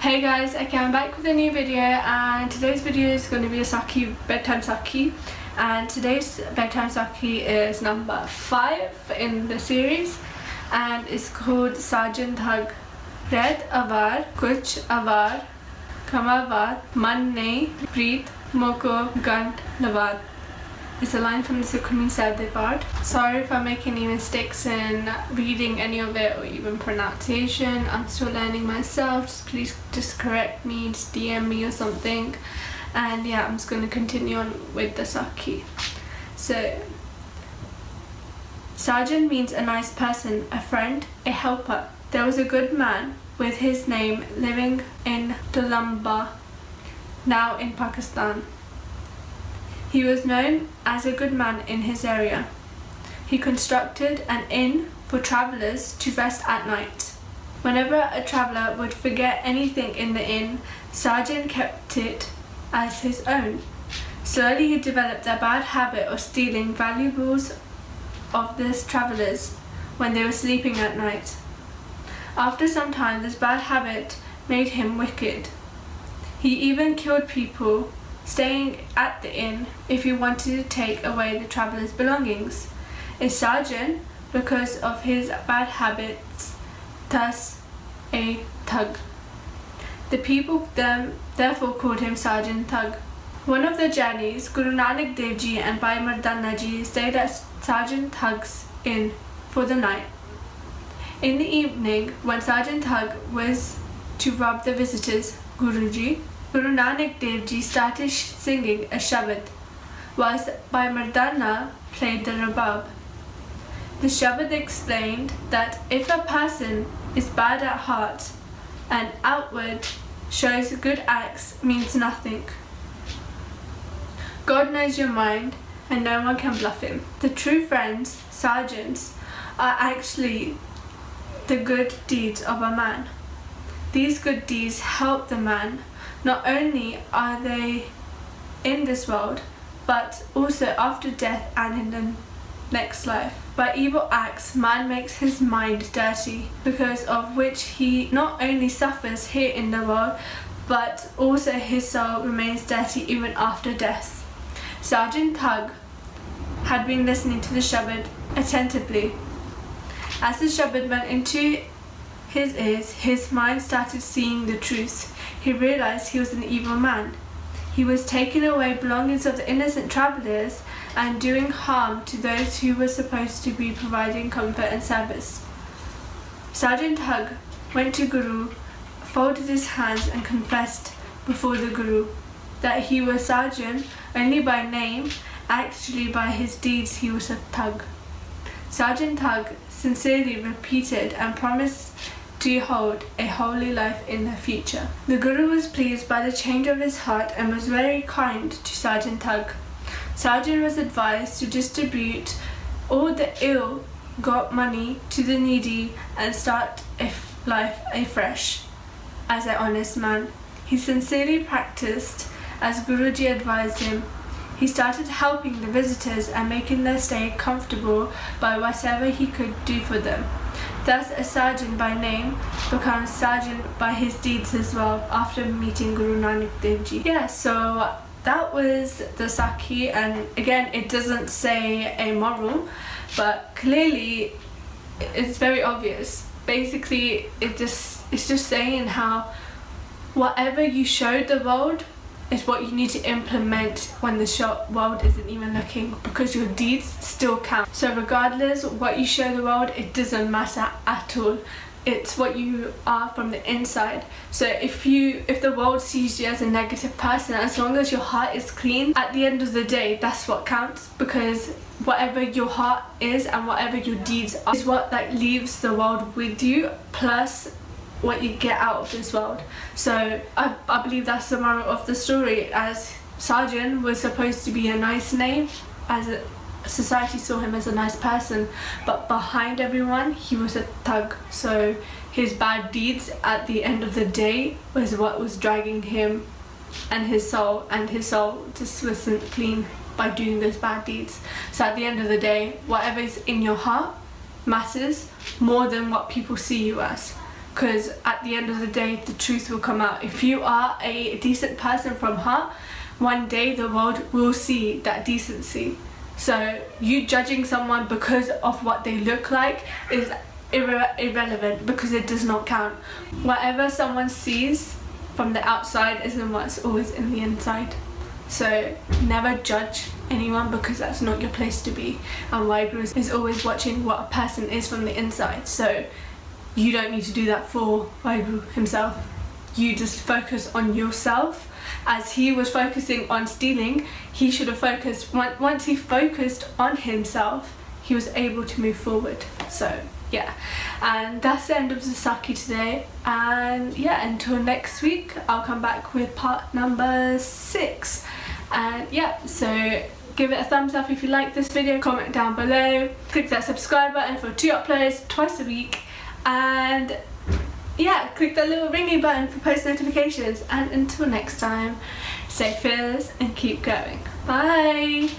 Hey guys, okay, I'm back with a new video, and today's video is going to be a Sakhi, bedtime Sakhi, and today's bedtime Sakhi is number 5 in the series and it's called Sajjan Thug. Red avar, kuch avar, kamavat, man nahi, preet, moko, gant, lavat. It's a line from the Sukhmani Sadde part. Sorry if I'm making any mistakes in reading any of it or even pronunciation. I'm still learning myself. Please just correct me, just DM me or something. And yeah, I'm just going to continue on with the Sakhi. So, Sajjan means a nice person, a friend, a helper. There was a good man with his name living in Dolamba, now in Pakistan. He was known as a good man in his area. He constructed an inn for travellers to rest at night. Whenever a traveller would forget anything in the inn, Sajjan kept it as his own. Slowly he developed a bad habit of stealing valuables of the travellers when they were sleeping at night. After some time, this bad habit made him wicked. He even killed people staying at the inn if he wanted to take away the travellers' belongings. Is Sajjan, because of his bad habits, thus a thug. The people therefore called him Sajjan Thug. One of the journeys, Guru Nanak Dev Ji and Bhai Mardana Ji stayed at Sajjan Thug's inn for the night. In the evening, when Sajjan Thug was to rob the visitors, Guru Nanak Dev Ji started singing a shabad, whilst Bhai Mardana played the rabab. The shabad explained that if a person is bad at heart and outward shows good acts means nothing. God knows your mind and no one can bluff him. The true friends, Sajjans, are actually the good deeds of a man. These good deeds help the man. Not only are they in this world, but also after death and in the next life. By evil acts, man makes his mind dirty, because of which he not only suffers here in the world, but also his soul remains dirty even after death. Sajjan Thug had been listening to the shabad attentively. As the shabad went into his ears, his mind started seeing the truth. He realized he was an evil man. He was taking away belongings of the innocent travellers and doing harm to those who were supposed to be providing comfort and service. Sajjan Thug went to Guru, folded his hands and confessed before the Guru that he was Sajjan only by name, actually by his deeds he was a thug. Sajjan Thug sincerely repeated and promised to hold a holy life in the future. The Guru was pleased by the change of his heart and was very kind to Sajjan Thug. Sajjan was advised to distribute all the ill-got money to the needy and start a life afresh as an honest man. He sincerely practiced as Guruji advised him. He started helping the visitors and making their stay comfortable by whatever he could do for them. Thus, a Sajjan by name becomes Sajjan by his deeds as well after meeting Guru Nanak Dev Ji. Yeah, so that was the Sakhi, and again, it doesn't say a moral, but clearly it's very obvious. Basically, it's just saying how whatever you showed the world is what you need to implement when the world isn't even looking, because your deeds still count. So regardless what you show the world, it doesn't matter at all. It's what you are from the inside. So if the world sees you as a negative person, as long as your heart is clean, at the end of the day, that's what counts, because whatever your heart is and whatever your deeds are is what leaves the world with you, plus what you get out of this world. So I believe that's the moral of the story, as Sajjan was supposed to be a nice name, as society saw him as a nice person, but behind everyone he was a thug. So his bad deeds at the end of the day was what was dragging him and his soul just wasn't clean by doing those bad deeds. So at the end of the day, whatever is in your heart matters more than what people see you as. because at the end of the day the truth will come out. If you are a decent person from heart, one day the world will see that decency. So you judging someone because of what they look like is irrelevant, because it does not count. Whatever someone sees from the outside isn't what's always in the inside. So never judge anyone, because that's not your place to be. And Waheguru is always watching what a person is from the inside. So you don't need to do that for Waheguru himself. You just focus on yourself. As he was focusing on stealing, he should have focused, once he focused on himself, he was able to move forward. So yeah, and that's the end of the Sakhi today. And yeah, until next week, I'll come back with part number 6. And yeah, so give it a thumbs up if you like this video, comment down below, click that subscribe button for 2 uploads twice a week, and yeah, click that little ringy button for post notifications. And until next time, stay fearless and keep going. Bye.